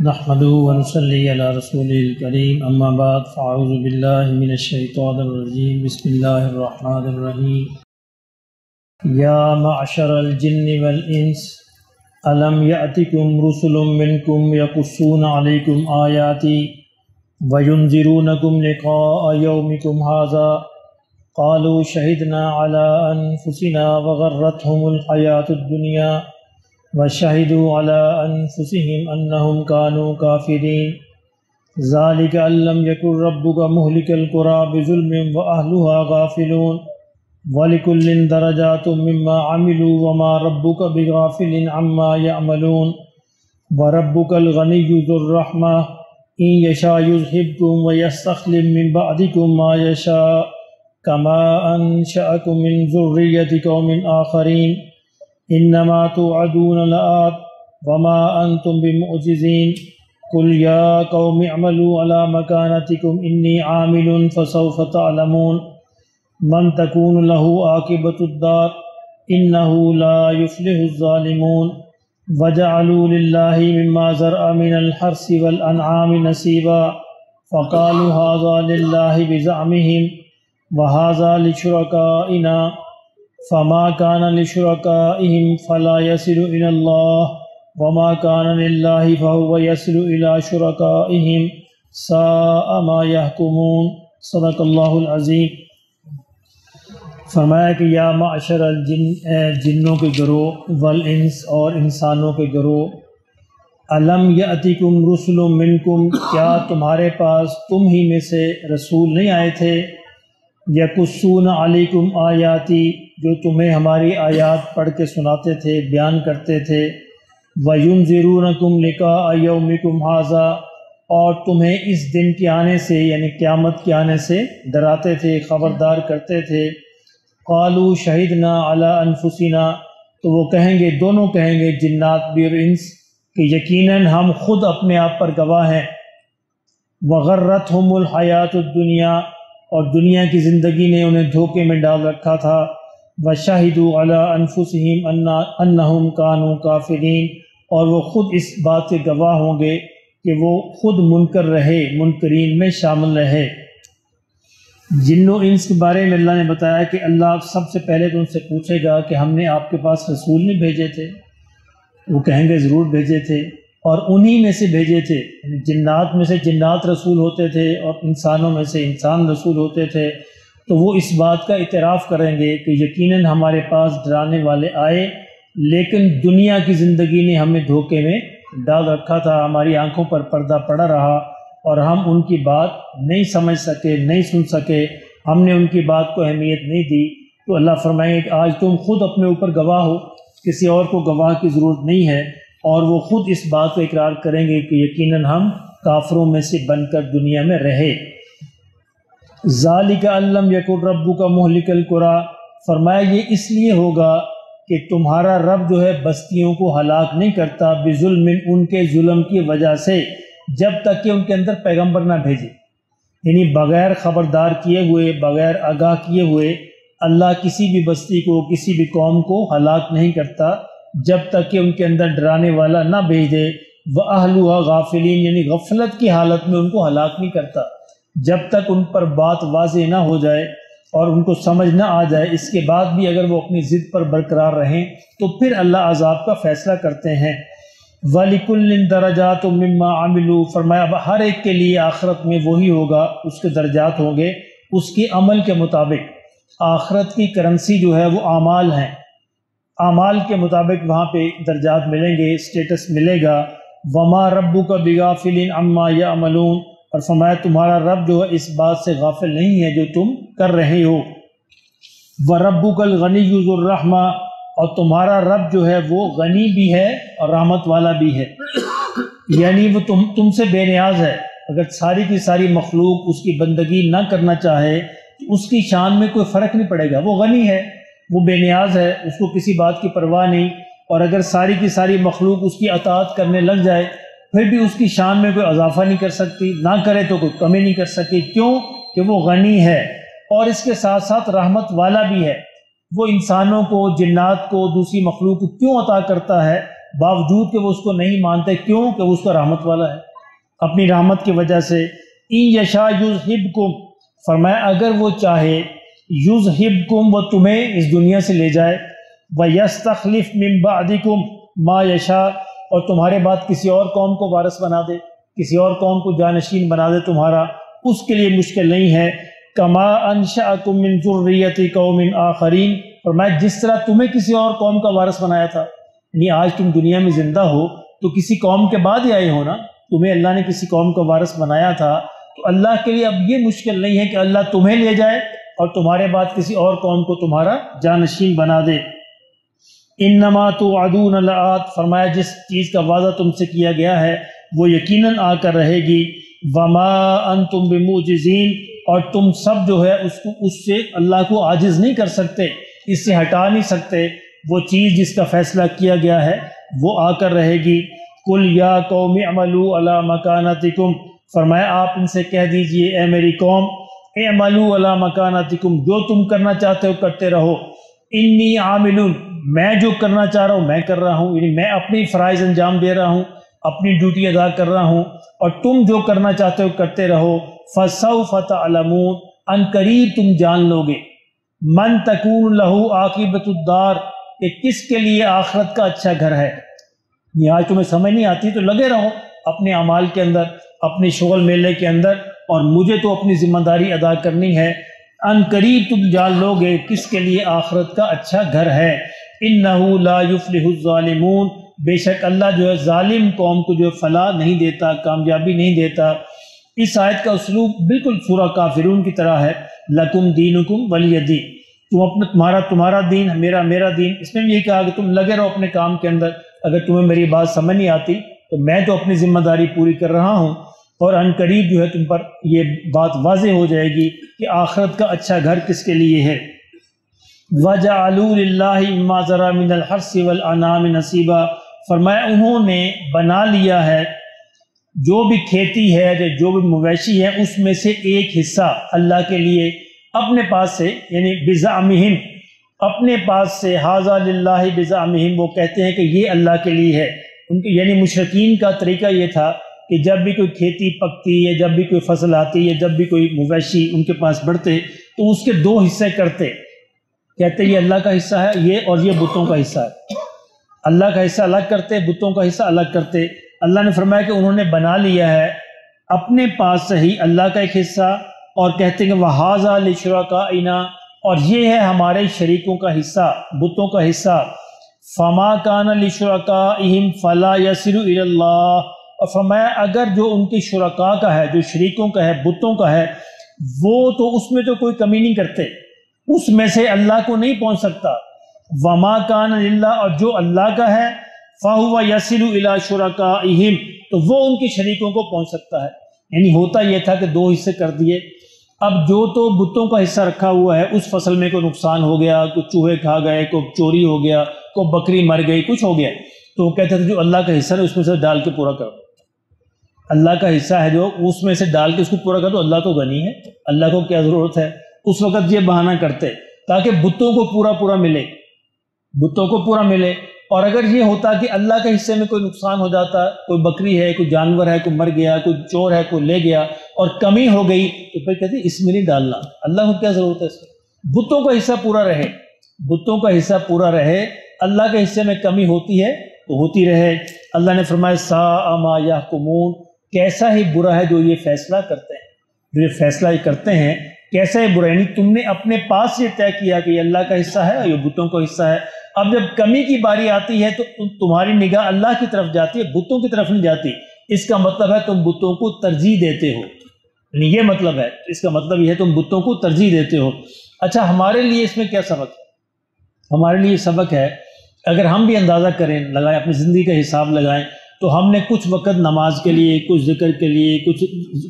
نحمده ونصلي على رسوله الكريم اما بعد فاعوذ بالله من الشيطان الرجيم بسم الله الرحمن الرحيم يا معشر الجن والإنس ألم يأتكم رسل منكم يقصون عليكم آياتي وينذرونكم لقاء يومكم هذا قالوا شهدنا على أنفسنا وغرتهم الحياة الدنيا وشهدوا على أنفسهم أنهم كانوا كافرين ذلك أن لم يكن ربك مهلك القرى بظلم وأهلها غافلون ولكل درجات مما عملوا وما ربك بغافل عما يعملون وربك الغني ذو الرحمة إن يشاء يذهبكم ويستخلف من بعدكم ما يشاء كما أنشأكم من ذرية قوم آخرين انما توعدون لآت وما انتم بمعجزين قل يا قوم اعملوا على مكانتكم انی عامل فسوف تعلمون من تكون له عاقبة الدار انه لا يفلح الظالمون وجعلوا لله مما زرع من الحرث والانعام نصيبا فقالوا هذا لله بزعمهم وهذا لشركائنا فما كان لشركائهم فلا يصل إلى الله وما كان لله فهو يصل إلى شركائهم ساء ما يحكمون صدق اللہ العظیم۔ فرمایا کہ یا معشر الجن، جنوں کے گروہ، والانس اور انسانوں کے گروہ، الم یأتکم رسل منکم، کیا تمہارے پاس تم ہی میں سے رسول نہیں آئے تھے، یقصون علیکم آیاتی، جو تمہیں ہماری آیات پڑھ کے سناتے تھے، بیان کرتے تھے، وَيُنذِرُونَكُمْ لِقَاءَ يَوْمِكُمْ هَذَا، اور تمہیں اس دن کے آنے سے یعنی قیامت کے آنے سے ڈراتے تھے، خبردار کرتے تھے۔ قالوا شہدنا علی انفسنا، تو وہ کہیں گے، دونوں کہیں گے، جنات بھی اور انس، کہ یقیناً ہم خود اپنے آپ پر گواہ ہیں۔ وغرتہم الحیات الدنیا، اور دنیا کی زندگی نے انہیں دھوکے میں ڈال رکھا تھا۔ وَشَهِدُوا عَلَىٰ أَنفُسِهِمْ أَنَّهُمْ كَانُوا كَافِرِينَ، اور وہ خود اس بات کے گواہ ہوں گے کہ وہ خود منکر رہے، منکرین میں شامل رہے۔ جن و انس کے بارے میں اللہ نے بتایا کہ اللہ سب سے پہلے تو ان سے پوچھے گا کہ ہم نے آپ کے پاس رسول نہیں بھیجے تھے؟ وہ کہیں گے ضرور بھیجے تھے، اور انہی میں سے بھیجے تھے، یعنی جنات میں سے جنات رسول ہوتے تھے اور انسانوں میں سے انسان رسول ہوتے تھے۔ تو وہ اس بات کا اعتراف کریں گے کہ یقیناً ہمارے پاس ڈرانے والے آئے، لیکن دنیا کی زندگی نے ہمیں دھوکے میں ڈال رکھا تھا، ہماری آنکھوں پر پردہ پڑا رہا اور ہم ان کی بات نہیں سمجھ سکے، نہیں سن سکے، ہم نے ان کی بات کو اہمیت نہیں دی۔ تو اللہ فرمائیں گے کہ آج تم خود اپنے اوپر گواہ ہو، کسی اور کو گواہ کی ضرورت نہیں ہے، اور وہ خود اس بات کو اقرار کریں گے کہ یقیناً ہم کافروں میں سے بن کر دنیا میں رہے۔ ذالک ان لم یکن ربک مہلک القری، فرمایا یہ اس لیے ہوگا کہ تمہارا رب جو ہے بستیوں کو ہلاک نہیں کرتا، بظلم، ان کے ظلم کی وجہ سے، جب تک کہ ان کے اندر پیغمبر نہ بھیجے، یعنی بغیر خبردار کیے ہوئے، بغیر آگاہ کیے ہوئے اللہ کسی بھی بستی کو، کسی بھی قوم کو ہلاک نہیں کرتا جب تک کہ ان کے اندر ڈرانے والا نہ بھیج دے۔ وَأَهْلُهَا غَافِلِينَ، یعنی غفلت کی حالت میں ان کو ہلاک نہیں کرتا، جب تک ان پر بات واضح نہ ہو جائے اور ان کو سمجھ نہ آ جائے، اس کے بعد بھی اگر وہ اپنی ضد پر برقرار رہیں تو پھر اللہ عذاب کا فیصلہ کرتے ہیں۔ وَلِكُلٍّ دَرَجَاتٌ مِّمَّا عَمِلُوا، فرمایا اب ہر ایک کے لیے آخرت میں وہی ہوگا، اس کے درجات ہوں گے اس کے عمل کے مطابق۔ آخرت کی کرنسی جو ہے وہ اعمال ہیں، اعمال کے مطابق وہاں پہ درجات ملیں گے، اسٹیٹس ملے گا۔ وَمَا رَبُّكَ بِغَافِلٍ عَمَّا يَعْمَلُونَ، اور فرمایا تمہارا رب جو ہے اس بات سے غافل نہیں ہے جو تم کر رہے ہو۔ وَرَبُّكَ الْغَنِيُّ ذُو الرَّحْمَةِ، اور تمہارا رب جو ہے وہ غنی بھی ہے اور رحمت والا بھی ہے، یعنی وہ تم سے بے نیاز ہے۔ اگر ساری کی ساری مخلوق اس کی بندگی نہ کرنا چاہے تو اس کی شان میں کوئی فرق نہیں پڑے گا، وہ غنی ہے، وہ بے نیاز ہے، اس کو کسی بات کی پرواہ نہیں، اور اگر ساری کی ساری مخلوق اس کی اطاعت کرنے لگ جائے پھر بھی اس کی شان میں کوئی اضافہ نہیں کر سکتی، نہ کرے تو کوئی کمی نہیں کر سکتی، کیوں کہ وہ غنی ہے، اور اس کے ساتھ ساتھ رحمت والا بھی ہے۔ وہ انسانوں کو، جنات کو، دوسری مخلوق کو کیوں عطا کرتا ہے؟ باوجود کہ وہ اس کو نہیں مانتے، کیوں کہ وہ اس کا رحمت والا ہے، اپنی رحمت کی وجہ سے۔ ان یشاء یذہبکم، فرمایا اگر وہ چاہے، یذہبکم، وہ تمہیں اس دنیا سے لے جائے، ویستخلف من بعدکم ما یشاء، اور تمہارے بعد کسی اور قوم کو وارث بنا دے، کسی اور قوم کو جانشین بنا دے تمہارا، اس کے لیے مشکل نہیں ہے۔ کما انشأکم من ذریۃ قوم آخرین، فرمایا جس طرح تمہیں کسی اور قوم کا وارث بنایا تھا، یعنی آج تم دنیا میں زندہ ہو تو کسی قوم کے بعد ہی آئے ہو نا، تمہیں اللہ نے کسی قوم کا وارث بنایا تھا، تو اللہ کے لیے اب یہ مشکل نہیں ہے کہ اللہ تمہیں لے جائے اور تمہارے بعد کسی اور قوم کو تمہارا جانشین بنا دے۔ انما توعدون لآت، فرمایا جس چیز کا وعدہ تم سے کیا گیا ہے وہ یقیناً آ کر رہے گی۔ وما انتم بمعجزین، اور تم سب جو ہے اس سے اللہ کو عاجز نہیں کر سکتے، اس سے ہٹا نہیں سکتے، وہ چیز جس کا فیصلہ کیا گیا ہے وہ آ کر رہے گی۔ قل یا قوم اعملوا علی مکانتکم، فرمایا آپ ان سے کہہ دیجئے اے میری قوم، اعملوا علی مکانتکم، جو تم کرنا چاہتے ہو کرتے رہو، انی عامل، میں جو کرنا چاہ رہا ہوں میں کر رہا ہوں، یعنی میں اپنی فرائض انجام دے رہا ہوں، اپنی ڈیوٹی ادا کر رہا ہوں، اور تم جو کرنا چاہتے ہو کرتے رہو۔ فسوف تعلمون، ان قریب تم جان لو گے، من تکون لہ عاقبۃ الدار، کہ کس کے لیے آخرت کا اچھا گھر ہے۔ یہ آج تمہیں سمجھ نہیں آتی تو لگے رہو اپنے اعمال کے اندر، اپنے شغل میلے کے اندر، اور مجھے تو اپنی ذمہ داری ادا کرنی ہے۔ ان قریب تم جان لو گے کس کے لیے آخرت کا اچھا گھر ہے۔ انہ لا یفلح الظالمون، بے شک اللہ جو ہے ظالم قوم کو جو ہے فلاح نہیں دیتا، کامیابی نہیں دیتا۔ اس آیت کا اسلوب بالکل سورہ کافرون کی طرح ہے، لکم دینکم ولی دین، تمہارا دین میرا دین۔ اس میں بھی یہ کہا کہ تم لگے رہو اپنے کام کے اندر، اگر تمہیں میری بات سمجھ نہیں آتی تو میں تو اپنی ذمہ داری پوری کر رہا ہوں، اور ان قریب جو ہے تم پر یہ بات واضح ہو جائے گی کہ آخرت کا اچھا گھر کس کے لیے ہے۔ وَجَعَلُوا لِلَّهِ مِمَّا ذَرَأَ مِنَ الْحَرْثِ وَالْأَنْعَامِ نَصِيبًا، فرمایا انہوں نے بنا لیا ہے جو بھی کھیتی ہے، جو بھی مویشی ہے، اس میں سے ایک حصہ اللہ کے لیے اپنے پاس سے، یعنی بزعمہم، اپنے پاس سے، ھذا للہ بزعمہم، وہ کہتے ہیں کہ یہ اللہ کے لیے ہے۔ ان کے یعنی مشرکین کا طریقہ یہ تھا کہ جب بھی کوئی کھیتی پکتی یا جب بھی کوئی فصل آتی یا جب بھی کوئی مویشی ان کے پاس بڑھتے تو اس کے دو حصے کرتے، کہتے یہ اللہ کا حصہ ہے یہ، اور یہ بتوں کا حصہ ہے، اللہ کا حصہ الگ کرتے، بتوں کا حصہ الگ کرتے۔ اللہ نے فرمایا کہ انہوں نے بنا لیا ہے اپنے پاس سے ہی اللہ کا ایک حصہ، اور کہتے ہیں کہ وَھَذَا لِشُرَكَائِنَا، اور یہ ہے ہمارے شریکوں کا حصہ، بتوں کا حصہ۔ فَمَا كَانَ لِشُرَكَائِهِمْ فَلَا يَصِلُ إِلَى اللَّهِ، اور فرمایا اگر جو ان کے شرکاء کا ہے، جو شریکوں کا ہے، بتوں کا ہے، وہ تو اس میں تو کوئی کمی نہیں کرتے، اس میں سے اللہ کو نہیں پہنچ سکتا۔ وَمَا كَانَ لِلَّهِ، اور جو اللہ کا ہے، فَهُوَ يَصِلُ إِلَى شُرَكَائِهِمْ، تو وہ ان کے شریکوں کو پہنچ سکتا ہے۔ یعنی ہوتا یہ تھا کہ دو حصے کر دیے، اب جو تو بتوں کا حصہ رکھا ہوا ہے، اس فصل میں کوئی نقصان ہو گیا، کوئی چوہے کھا گئے، کوئی چوری ہو گیا، کوئی بکری مر گئی، کچھ ہو گیا، تو وہ کہتے تھے جو اللہ کا حصہ ہے اس میں سے ڈال کے پورا کر دو، اللہ کا حصہ ہے جو اس میں سے ڈال کے اس کو پورا کر دو، اللہ تو غنی ہے، اللہ کو کیا ضرورت ہے۔ اس وقت یہ بہانہ کرتے تاکہ بتوں کو پورا ملے، بتوں کو پورا ملے۔ اور اگر یہ ہوتا کہ اللہ کے حصے میں کوئی نقصان ہو جاتا، کوئی بکری ہے، کوئی جانور ہے، کوئی مر گیا، کوئی چور ہے، کوئی لے گیا اور کمی ہو گئی، تو پھر کہتے اس میں نہیں ڈالنا، اللہ کو کیا ضرورت ہے اس میں، بتوں کا حصہ پورا رہے، بتوں کا حصہ پورا رہے، اللہ کے حصے میں کمی ہوتی ہے تو ہوتی رہے۔ اللہ نے فرمایا ساء ما یحکمون، کیسا ہی برا ہے جو یہ فیصلہ کرتے ہیں، جو یہ فیصلہ یہ کرتے ہیں کیسا ہی برا، یعنی تم نے اپنے پاس یہ طے کیا کہ یہ اللہ کا حصہ ہے اور یہ بتوں کا حصہ ہے، اب جب کمی کی باری آتی ہے تو تمہاری نگاہ اللہ کی طرف جاتی ہے، بتوں کی طرف نہیں جاتی۔ اس کا مطلب ہے تم بتوں کو ترجیح دیتے ہو، یعنی یہ مطلب ہے، اس کا مطلب یہ ہے تم بتوں کو ترجیح دیتے ہو۔ اچھا ہمارے لیے اس میں کیا سبق ہے؟ ہمارے لیے سبق ہے اگر ہم بھی اندازہ کریں، لگائیں، اپنی زندگی کا حساب لگائیں، تو ہم نے کچھ وقت نماز کے لیے، کچھ ذکر کے لیے، کچھ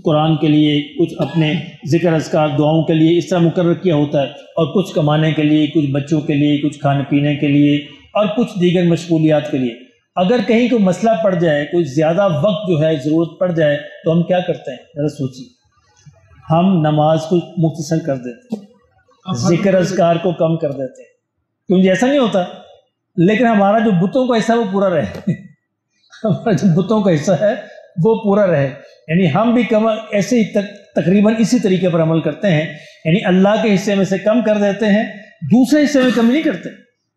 قرآن کے لیے، کچھ اپنے ذکر اذکار دعاؤں کے لیے اس طرح مقرر کیا ہوتا ہے، اور کچھ کمانے کے لیے، کچھ بچوں کے لیے، کچھ کھانے پینے کے لیے، اور کچھ دیگر مشغولیات کے لیے۔ اگر کہیں کوئی مسئلہ پڑ جائے، کوئی زیادہ وقت جو ہے ضرورت پڑ جائے تو ہم کیا کرتے ہیں؟ ذرا سوچیے، ہم نماز کو مختصر کر دیتے ہیں، ذکر اذکار کو کم کر دیتے ہیں، کیونکہ ایسا نہیں ہوتا لیکن ہمارا جو بتوں کا حصہ ہے وہ پورا رہے ہمارا جو بتوں کا حصہ ہے وہ پورا رہے. یعنی ہم بھی ایسے ہی تقریباً اسی طریقے پر عمل کرتے ہیں. یعنی اللہ کے حصے میں سے کم کر دیتے ہیں، دوسرے حصے میں کم نہیں کرتے.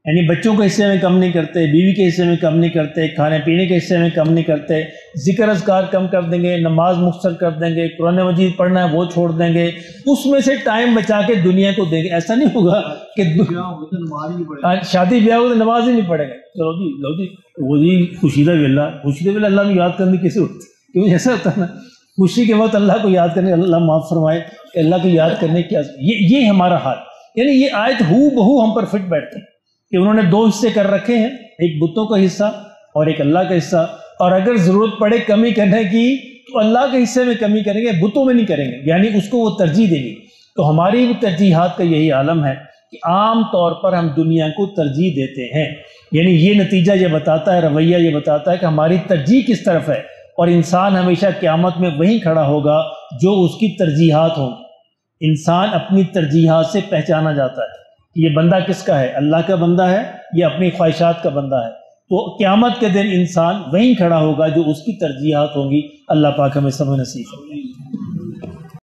یعنی بچوں کے حصے میں کم نہیں کرتے، بیوی کے حصے میں کم نہیں کرتے، کھانے پینے کے حصے میں کم نہیں کرتے، ذکر اذکار کم کر دیں گے، نماز مختصر کر دیں گے، قرآن مجید پڑھنا ہے وہ چھوڑ دیں گے، اس میں سے ٹائم بچا کے دنیا کو دیں گے. ایسا نہیں ہوگا کہ شادی بیاہ ہو تو نماز ہی نہیں پڑھے گا. چلو جی لو جی وہ جی خوشیدہ ویلا اللہ میں یاد کرنے کیسے ہوتی، کیونکہ ایسا ہوتا ہے نا خوشی کے وقت اللہ کو یاد کرنے، اللہ معاف فرمائے کہ اللہ کو یاد کرنے کی یہ ہمارا حال. یعنی یہ آیت ہو بہو ہم پر فٹ بیٹھتے ہیں کہ انہوں نے دو حصے کر رکھے ہیں، ایک بتوں کا حصہ اور ایک اللہ کا حصہ. اور اگر ضرورت پڑے کمی کرنے کی تو اللہ کے حصے میں کمی کریں گے، بتوں میں نہیں کریں گے، یعنی اس کو وہ ترجیح دیں گے. تو ہماری بھی ترجیحات کا یہی عالم ہے کہ عام طور پر ہم دنیا کو ترجیح دیتے ہیں. یعنی یہ نتیجہ یہ بتاتا ہے، رویہ یہ بتاتا ہے کہ ہماری ترجیح کس طرف ہے. اور انسان ہمیشہ قیامت میں وہیں کھڑا ہوگا جو اس کی ترجیحات ہوں. انسان اپنی ترجیحات سے پہچانا جاتا ہے کہ یہ بندہ کس کا ہے، اللہ کا بندہ ہے یا اپنی خواہشات کا بندہ ہے. تو قیامت کے دن انسان وہیں کھڑا ہوگا جو اس کی ترجیحات ہوں گی. اللہ پاک ہمیں سب نصیب کرے.